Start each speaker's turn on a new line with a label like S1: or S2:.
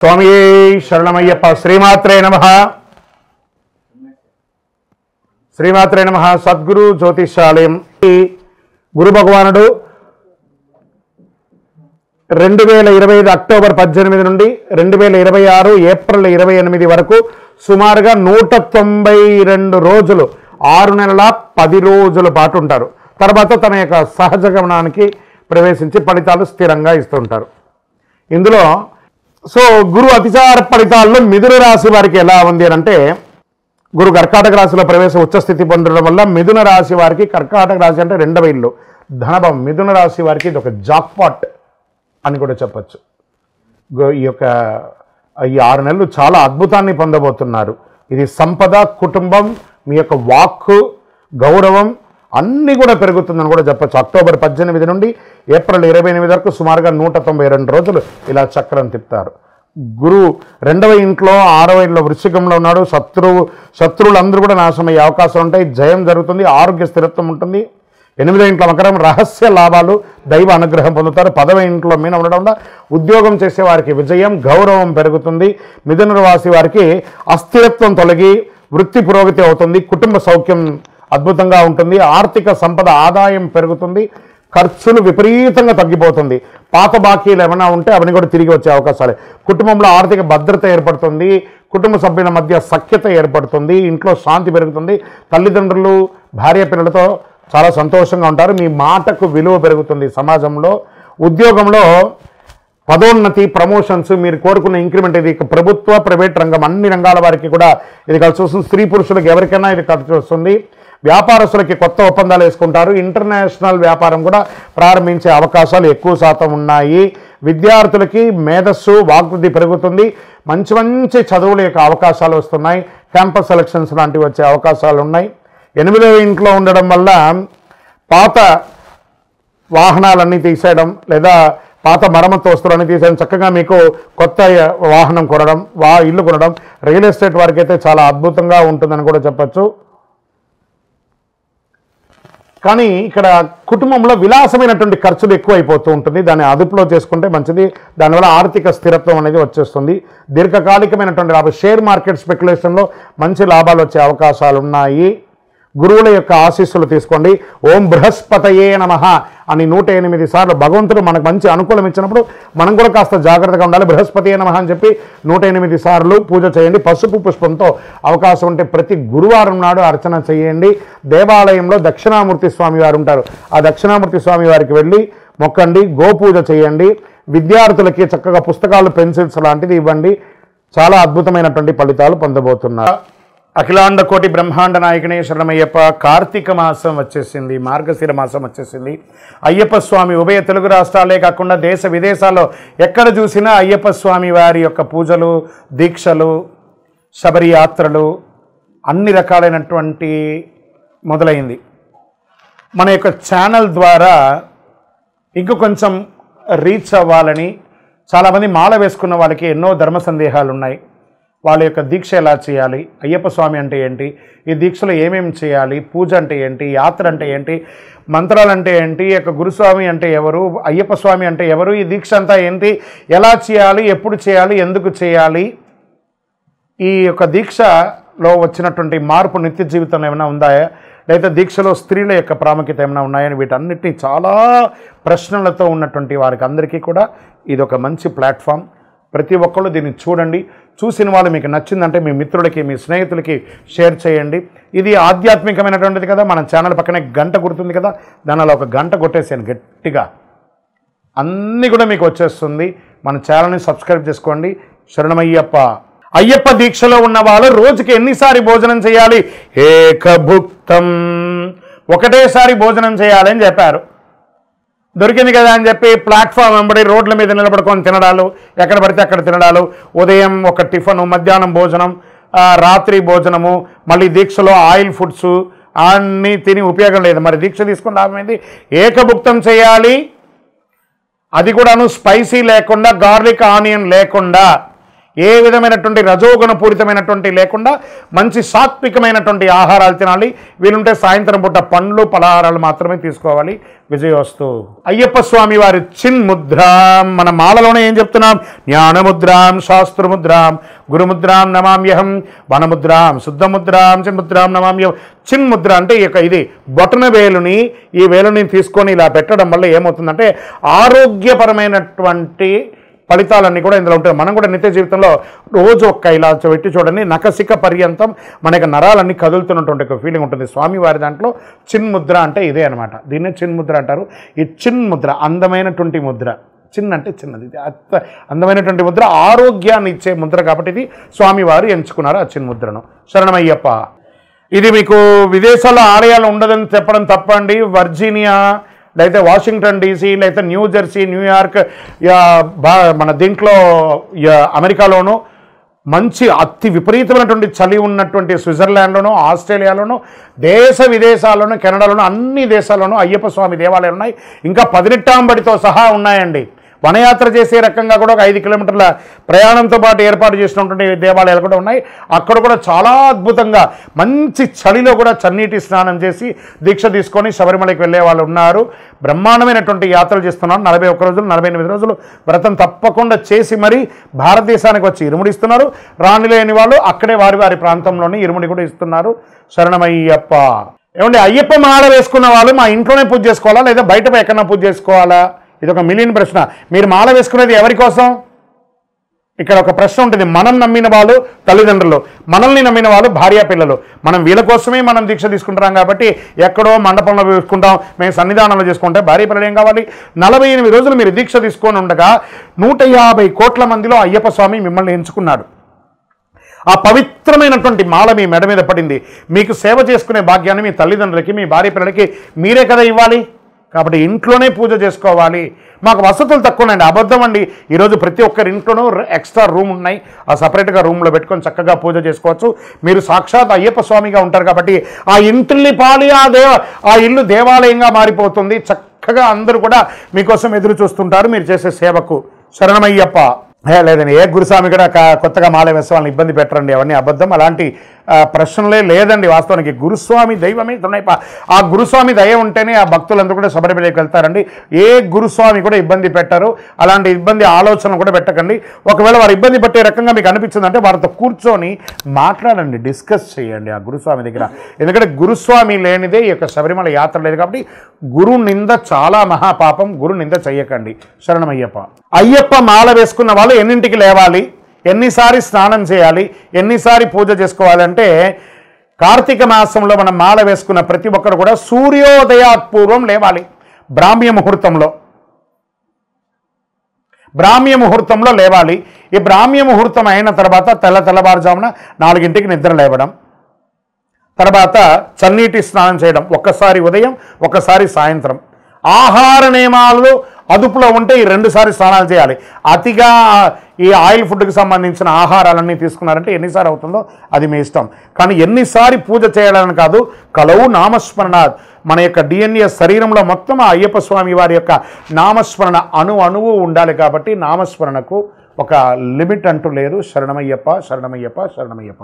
S1: స్వామి శరణమయ్యప్ప. శ్రీమాత్రే నమః. శ్రీమాత్రే నమః. సద్గురు జ్యోతిషాలయం. గురు భగవానుడు 2025 అక్టోబర్ 18 నుండి 2026 ఏప్రిల్ 28 వరకు సుమారుగా 192 రోజులు 6 నెలల 10 రోజుల పాటు ఉంటారు. తర్వాత తన యొక్క సహజ గమనానికి ప్రవేశించి ఫలితాలు స్థిరంగా ఇస్తుంటారు. ఇందులో గురు అతిచార ఫలితాల్లో మిథున రాశి వారికి ఎలా ఉంది అంటే, గురు కర్కాటక రాశిలో ప్రవేశ ఉచ్చస్థితి పొందడం వల్ల మిథున రాశి వారికి, కర్కాటక రాశి అంటే రెండవ ఇల్లు ధనభం, మిథున రాశి వారికి ఇది ఒక జాక్పాట్ అని కూడా చెప్పచ్చు. ఈ 6 నెలలు చాలా అద్భుతాన్ని పొందబోతున్నారు. ఇది సంపద, కుటుంబం, మీ యొక్క వాక్కు, గౌరవం అన్నీ కూడా పెరుగుతుందని కూడా చెప్పచ్చు. అక్టోబర్ 18 నుండి ఏప్రిల్ 28 వరకు సుమారుగా 192 రోజులు ఇలా చక్రం తిప్పుతారు. గురువు 2వ ఇంట్లో 6వ ఇంట్లో వృశ్చికంలో ఉన్నాడు. శత్రువులందరూ కూడా నాశనం అయ్యే అవకాశాలు ఉంటాయి. జయం జరుగుతుంది. ఆరోగ్య స్థిరత్వం ఉంటుంది. 8వ ఇంట్లో మకరం, రహస్య లాభాలు, దైవ అనుగ్రహం పొందుతారు. 10వ ఇంట్లో మీన ఉండడం వల్ల ఉద్యోగం చేసే వారికి విజయం, గౌరవం పెరుగుతుంది. మిథున రాశి వారికి అస్థిరత్వం తొలగి వృత్తి పురోగతి అవుతుంది. కుటుంబ సౌఖ్యం అద్భుతంగా ఉంటుంది. ఆర్థిక సంపద ఆదాయం పెరుగుతుంది. ఖర్చులు విపరీతంగా తగ్గిపోతుంది. పాత బాకీలు ఏమైనా ఉంటే అవన్నీ కూడా తిరిగి వచ్చే అవకాశాలే. కుటుంబంలో ఆర్థిక భద్రత ఏర్పడుతుంది. కుటుంబ సభ్యుల మధ్య సఖ్యత ఏర్పడుతుంది. ఇంట్లో శాంతి పెరుగుతుంది. తల్లిదండ్రులు, భార్య పిల్లలతో చాలా సంతోషంగా ఉంటారు. మీ మాటకు విలువ పెరుగుతుంది సమాజంలో. ఉద్యోగంలో పదోన్నతి, ప్రమోషన్స్, మీరు కోరుకున్న ఇంక్రిమెంట్, ఇది ప్రభుత్వ, ప్రైవేట్ రంగం అన్ని రంగాల వారికి కూడా ఇది కలిసి వస్తుంది. స్త్రీ పురుషులకు ఎవరికైనా ఇది కలిసి వస్తుంది. వ్యాపారస్తులకి కొత్త ఒప్పందాలు వేసుకుంటారు. ఇంటర్నేషనల్ వ్యాపారం కూడా ప్రారంభించే అవకాశాలు ఎక్కువ శాతం ఉన్నాయి. విద్యార్థులకి మేధస్సు, వాగ్వృద్ధి పెరుగుతుంది. మంచి మంచి చదువుల యొక్క అవకాశాలు వస్తున్నాయి. క్యాంపస్ సెలక్షన్స్ లాంటివి వచ్చే అవకాశాలు ఉన్నాయి. 8వ ఇంట్లో ఉండడం వల్ల పాత వాహనాలన్నీ తీసేయడం, లేదా పాత మరమ్మతు వస్తువులన్నీ తీసేయడం, చక్కగా మీకు కొత్త వాహనం కొనడం, ఇల్లు కొనడం, రియల్ ఎస్టేట్ వారికి అయితే చాలా అద్భుతంగా ఉంటుందని కూడా చెప్పచ్చు. కానీ ఇక్కడ కుటుంబంలో విలాసమైనటువంటి ఖర్చులు ఎక్కువైపోతూ ఉంటుంది. దాన్ని అదుపులో చేసుకుంటే మంచిది. దానివల్ల ఆర్థిక స్థిరత్వం అనేది వచ్చేస్తుంది. దీర్ఘకాలికమైనటువంటి లాభం, షేర్ మార్కెట్ స్పెక్యులేషన్లో మంచి లాభాలు వచ్చే అవకాశాలు ఉన్నాయి. గురువుల యొక్క ఆశీస్సులు తీసుకోండి. ఓం బృహస్పతయే నమః అని 108 సార్లు భగవంతుడు మనకు మంచి అనుకూలం ఇచ్చినప్పుడు మనం కూడా కాస్త జాగ్రత్తగా ఉండాలి. బృహస్పతయే నమః అని చెప్పి 108 సార్లు పూజ చేయండి. పసుపు పుష్పంతో అవకాశం ఉంటే ప్రతి గురువారం నాడు అర్చన చేయండి. దేవాలయంలో దక్షిణామూర్తి స్వామి వారు ఉంటారు. ఆ దక్షిణామూర్తి స్వామి వారికి వెళ్ళి మొక్కండి. గోపూజ చేయండి. విద్యార్థులకి చక్కగా పుస్తకాలు, పెన్సిల్స్ లాంటిది ఇవ్వండి. చాలా అద్భుతమైనటువంటి ఫలితాలు పొందబోతున్నారు. అఖిలాండ కోటి బ్రహ్మాండ నాయకుని శరణమయ్యప్ప. కార్తీక మాసం వచ్చేసింది, మార్గశిర మాసం వచ్చేసింది. అయ్యప్ప స్వామి ఉభయ తెలుగు రాష్ట్రాలే కాకుండా దేశ విదేశాల్లో ఎక్కడ చూసినా అయ్యప్ప స్వామి వారి యొక్క పూజలు, దీక్షలు, శబరి యాత్రలు అన్ని రకాలైనటువంటి మొదలైంది. మన యొక్క ఛానల్ ద్వారా ఇంక కొంచెం రీచ్ అవ్వాలని చాలామంది మాల వేసుకున్న వాళ్ళకి ఎన్నో ధర్మ సందేహాలు ఉన్నాయి. వాళ్ళ యొక్క దీక్ష ఎలా చేయాలి, అయ్యప్ప స్వామి అంటే ఏంటి, ఈ దీక్షలో ఏమేమి చేయాలి, పూజ అంటే ఏంటి, యాత్ర అంటే ఏంటి, మంత్రాలు అంటే ఏంటి, యొక్క గురుస్వామి అంటే ఎవరు, అయ్యప్ప స్వామి అంటే ఎవరు, ఈ దీక్ష అంతా ఏంటి, ఎలా చేయాలి, ఎప్పుడు చేయాలి, ఎందుకు చేయాలి, ఈ యొక్క దీక్షలో వచ్చినటువంటి మార్పు నిత్య జీవితంలో ఏమైనా ఉందా, లేదా దీక్షలో స్త్రీల యొక్క ప్రాముఖ్యత ఏమైనా ఉన్నాయని వీటన్నిటినీ చాలా ప్రశ్నలతో ఉన్నటువంటి వారికి అందరికీ కూడా ఇది ఒక మంచి ప్లాట్ఫామ్. ప్రతి ఒక్కళ్ళు దీన్ని చూడండి. చూసిన వాళ్ళు మీకు నచ్చిందంటే మీ మిత్రులకి, మీ స్నేహితులకి షేర్ చేయండి. ఇది ఆధ్యాత్మికమైనటువంటిది కదా. మన ఛానల్ పక్కనే గంట గుర్తుంది కదా, దానిలో ఒక గంట కొట్టేసాను గట్టిగా, అన్నీ కూడా మీకు వచ్చేస్తుంది. మన ఛానల్ని సబ్స్క్రైబ్ చేసుకోండి. శరణమయ్యప్ప. అయ్యప్ప దీక్షలో ఉన్న వాళ్ళు రోజుకి ఎన్నిసారి భోజనం చేయాలి? ఏకభుక్తం, ఒకటేసారి భోజనం చేయాలని చెప్పారు. దొరికింది కదా అని చెప్పి ప్లాట్ఫామ్ వెంబడి రోడ్ల మీద నిలబడుకొని తినడాలు, ఎక్కడ పడితే అక్కడ తినడాలు, ఉదయం ఒక టిఫను, మధ్యాహ్నం భోజనం, రాత్రి భోజనము, మళ్ళీ దీక్షలో ఆయిల్ ఫుడ్స్ అన్నీ తిని ఉపయోగం లేదు. మరి దీక్ష తీసుకుని లాభమైంది. ఏకభుక్తం చేయాలి, అది కూడాను స్పైసీ లేకుండా, గార్లిక్ ఆనియన్ లేకుండా ఏ విధమైనటువంటి రజోగుణ పూరితమైనటువంటి లేకుండా మంచి సాత్వికమైనటువంటి ఆహారాలు తినాలి. వీలుంటే సాయంత్రం పూట పండ్లు పలహారాలు మాత్రమే తీసుకోవాలి. విజయోస్తు. అయ్యప్ప స్వామి వారి చిన్ముద్రాం మన మాలలోనే ఏం చెప్తున్నాం? జ్ఞానముద్రాం శాస్త్రముద్రాం గురుముద్రాం నమామ్యహం వనముద్రాం శుద్ధముద్రాం చిన్ముద్రాం నమామ్యహం. చిన్ముద్ర అంటే ఇది బొటన వేలుని ఈ వేలుని తీసుకొని ఇలా పెట్టడం వల్ల ఏమవుతుందంటే ఆరోగ్యపరమైనటువంటి ఫలితాలన్నీ కూడా ఇందులో ఉంటాయి. మనం కూడా నిత్య జీవితంలో రోజు ఒక్క ఇలా పెట్టి చూడండి, నఖశిఖ పర్యంతం మనకి నరాలన్నీ కదులుతున్నటువంటి ఒక ఫీలింగ్ ఉంటుంది. స్వామివారి దాంట్లో చిన్ముద్ర అంటే ఇదే అనమాట. దీన్నే చిన్ముద్ర అంటారు. ఈ చిన్ముద్ర అందమైనటువంటి ముద్ర. చిన్న అంటే చిన్నది, ఇది అందమైనటువంటి ముద్ర, ఆరోగ్యాన్ని ఇచ్చే ముద్ర. కాబట్టి ఇది స్వామివారు ఎంచుకున్నారు ఆ చిన్ముద్రను. శరణమయ్యప్ప. ఇది మీకు విదేశాల్లో ఆలయాలు ఉండదని చెప్పడం తప్పండి. వర్జీనియా లేకపోతే వాషింగ్టన్ డీసీ లేకపోతే న్యూ జెర్సీ న్యూయార్క్ మన దీంట్లో అమెరికాలోనూ మంచి అతి విపరీతమైనటువంటి చలి ఉన్నటువంటి స్విట్జర్లాండ్లోనూ ఆస్ట్రేలియాలోనూ దేశ విదేశాల్లోనూ కెనడాలోనూ అన్ని దేశాల్లోనూ అయ్యప్ప స్వామి దేవాలయాలు ఉన్నాయి. ఇంకా 18వ బడితో సహా ఉన్నాయండి. వనయాత్ర చేసే రకంగా కూడా ఒక 5 కిలోమీటర్ల ప్రయాణంతో పాటు ఏర్పాటు చేసినటువంటి దేవాలయాలు కూడా ఉన్నాయి. అక్కడ కూడా చాలా అద్భుతంగా మంచి చలిలో కూడా చన్నీటి స్నానం చేసి దీక్ష తీసుకొని శబరిమలకి వెళ్ళే వాళ్ళు ఉన్నారు. బ్రహ్మాండమైనటువంటి యాత్రలు చేస్తున్నారు. 41 రోజులు 48 రోజులు వ్రతం తప్పకుండా చేసి మరీ భారతదేశానికి వచ్చి ఇరుముడి ఇస్తున్నారు. రానిలేని వాళ్ళు అక్కడే వారి వారి ప్రాంతంలోనే ఇరుముడి కూడా ఇస్తున్నారు. శరణమయ్యప్ప. ఏమంటే అయ్యప్ప మాల వేసుకున్న వాళ్ళు మా ఇంట్లోనే పూజ చేసుకోవాలా లేదా బయట ఎక్కడన్నా పూజ చేసుకోవాలా? ఇది ఒక మిలియన్ ప్రశ్న. మీరు మాల వేసుకునేది ఎవరి కోసం? ఇక్కడ ఒక ప్రశ్న ఉంటుంది. మనం నమ్మిన వాళ్ళు తల్లిదండ్రులు, మనల్ని నమ్మిన వాళ్ళు భార్య పిల్లలు. మనం వీళ్ళ కోసమే మనం దీక్ష తీసుకుంటున్నాం కాబట్టి ఎక్కడో మండపంలో వేసుకుంటాం, మేము సన్నిధానంలో చేసుకుంటే భార్య పిల్లలు ఏం కావాలి? 48 రోజులు మీరు దీక్ష తీసుకొని ఉండగా 150 కోట్ల మందిలో అయ్యప్ప స్వామి మిమ్మల్ని ఎంచుకున్నాడు. ఆ పవిత్రమైనటువంటి మాల మీ మెడ మీద పడింది. మీకు సేవ చేసుకునే భాగ్యాన్ని మీ తల్లిదండ్రులకి మీ భార్య పిల్లలకి మీరే కదా ఇవ్వాలి. కాబట్టి ఇంట్లోనే పూజ చేసుకోవాలి. మాకు వసతులు తక్కువ ఉన్నాయండి, అబద్ధం అండి. ఈరోజు ప్రతి ఒక్కరి ఇంట్లోనూ ఎక్స్ట్రా రూమ్ ఉన్నాయి. ఆ సపరేట్గా రూమ్లో పెట్టుకొని చక్కగా పూజ చేసుకోవచ్చు. మీరు సాక్షాత్ అయ్యప్ప స్వామిగా ఉంటారు కాబట్టి ఆ ఇంటిల్లి పాలి ఆ ఇల్లు దేవాలయంగా మారిపోతుంది. చక్కగా అందరూ కూడా మీకోసం ఎదురు చూస్తుంటారు మీరు చేసే సేవకు. శరణమయ్యప్ప. లేదండి, ఏ గురుస్వామి కూడా కొత్తగా మాల వేసే వాళ్ళని ఇబ్బంది పెట్టరండి. అవన్నీ అబద్ధం. అలాంటి ప్రశ్నలే లేదండి. వాస్తవానికి గురుస్వామి దైవమే తునైప. ఆ గురుస్వామి దయ ఉంటేనే ఆ భక్తులందరూ కూడా శబరిమలకి వెళ్తారండి. ఏ గురుస్వామి కూడా ఇబ్బంది పెట్టరు. అలాంటి ఇబ్బంది ఆలోచన కూడా పెట్టకండి. ఒకవేళ వారు ఇబ్బంది పెట్టే రకంగా మీకు అనిపించిందంటే వారితో కూర్చొని మాట్లాడండి, డిస్కస్ చేయండి ఆ గురుస్వామి దగ్గర. ఎందుకంటే గురుస్వామి లేనిదే ఈ యొక్క శబరిమల యాత్ర లేదు. కాబట్టి గురు నింద చాలా మహాపాపం. గురు నింద చెయ్యకండి. శరణమయ్యప్ప. అయ్యప్ప మాల వేసుకున్న వాళ్ళు ఎన్నింటికి లేవాలి, ఎన్నిసారి స్నానం చేయాలి, ఎన్నిసారి పూజ చేసుకోవాలంటే కార్తీక మాసంలో మనం మాల వేసుకున్న ప్రతి ఒక్కరు కూడా సూర్యోదయాత్పూర్వం లేవాలి. బ్రాహ్మ్య ముహూర్తంలో లేవాలి. ఈ బ్రాహ్మ్య ముహూర్తం అయిన తర్వాత తెల్లవారుజామున 4ంటికి నిద్ర లేవడం, తర్వాత చన్నీటి స్నానం చేయడం, ఒక్కసారి ఉదయం ఒక్కసారి సాయంత్రం. ఆహార నియమాలు అదుపులో ఉంటే ఈ 2 సార్లు స్నానాలు చేయాలి. అతిగా ఈ ఆయిల్ ఫుడ్కి సంబంధించిన ఆహారాలన్నీ తీసుకున్నారంటే ఎన్నిసార్లు అవుతుందో అది మీ ఇష్టం. కానీ ఎన్నిసారి పూజ చేయాలని కాదు. కలవు నామస్మరణాత్. మన యొక్క DNA శరీరంలో మొత్తం ఆ అయ్యప్ప స్వామి వారి యొక్క నామస్మరణ అణువు ఉండాలి. కాబట్టి నామస్మరణకు ఒక లిమిట్ అంటూ లేదు. శరణమయ్యప్ప. శరణమయ్యప్ప. శరణమయ్యప్ప.